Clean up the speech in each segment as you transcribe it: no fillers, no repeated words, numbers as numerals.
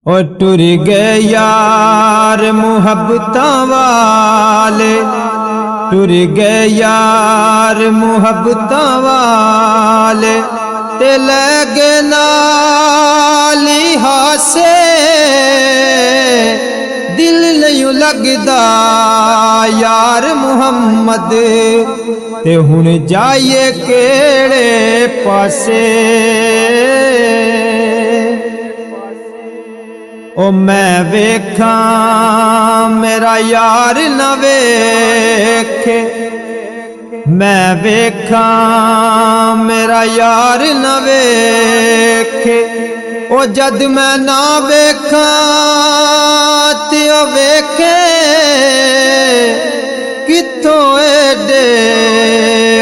और टुर गए यार मुहब्बतां वाले, टुर गए यार मुहब्बतां वाले, ते लगे नाली हासे दिल नहीं लगदा यार मुहम्मद, ते हुण जाइए केड़े पासे। ओ मैं वेखा मेरा यार न वेखे, मैं वेखा मेरा यार न वेखे, ओ जद मैं ना वेखा ते ओ वेखे किथों एडे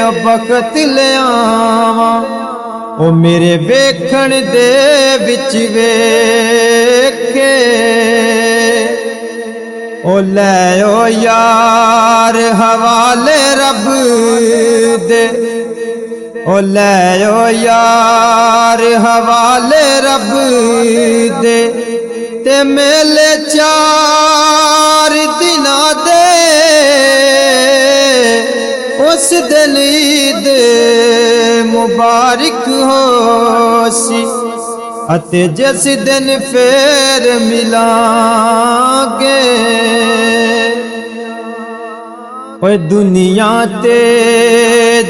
ओ बखत ले आवा। ओ मेरे वेखण दे विच वेखे, ओ लै ओ यार हवाले रब दे, ओ लै ओ यार हवाले रब दे, ते मेले चार दिना दे उस दिन ईद मुबारक होसी, अते जिस दिन फेर मिलांगे। ओए दुनिया ते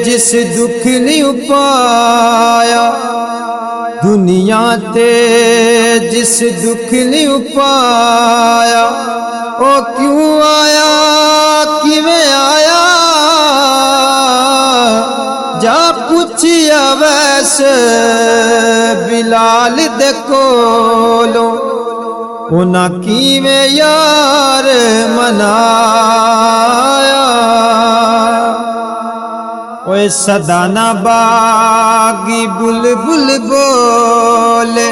जिस दुख नहीं उपाया, दुनिया ते जिस दुख नहीं उपाया, ओ क्यों आया किवें आया, जा पुछिया वैसे बिलाल दे कोलों, उन्हां किवें यार मनाया। ओए सदा ना बागी बुलबुल बोले,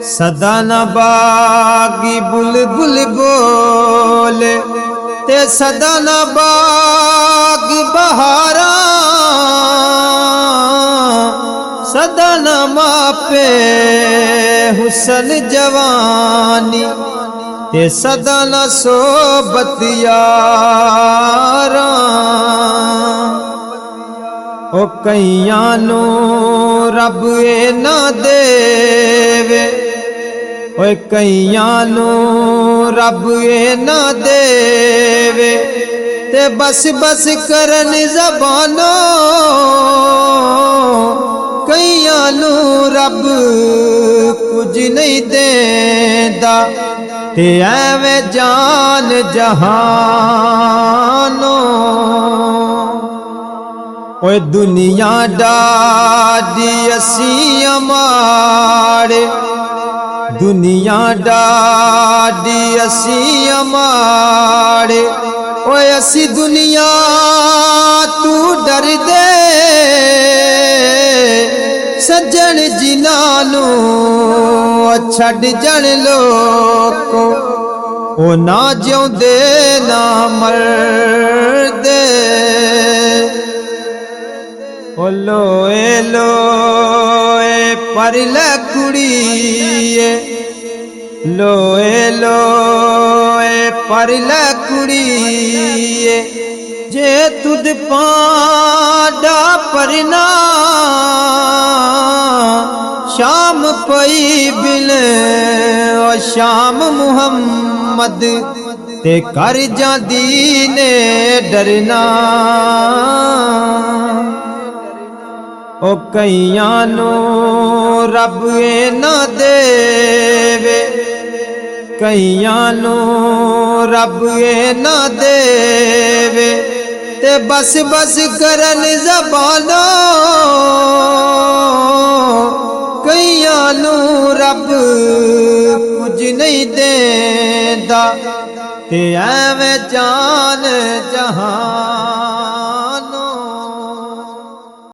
सदा ना बागी बुलबुल बोले, ते सदा ना बाग बहारा, सदा न मापे हुसन जवानी, ते सदा न सोबत यारा। ओ कईयां नू रब ए ना देवे, ओए कईयां नू रब ए ना देवे, ते बस बस करन ज़बानों कईयां नू रब कुछ नहीं देंदा, ते एवें जान जहानों। ओए दुनिया डाडी असी अमाड़े, दुनिया डाडी असी अमाड़े, ओए असी दुनिया तू डर दे, सज्जन जिन्हां छड़ जण लोको, ओ ना जिउंदे ना मरदे। ओ लोए लोए परले कुड़िए, लोए लोए परले कुड़िए, जे तुद पाडा परना शाम पई बिल ओ शाम मुहम्मद, ते कर जांदी ने डरना। ओ कईयां नू रब ए ना देवे, कईयां नू रब ए ना देवे, ते बस बस करन ज़बानों कईयां नू रब कुछ नहीं देंदा, ते एवें जान जहान।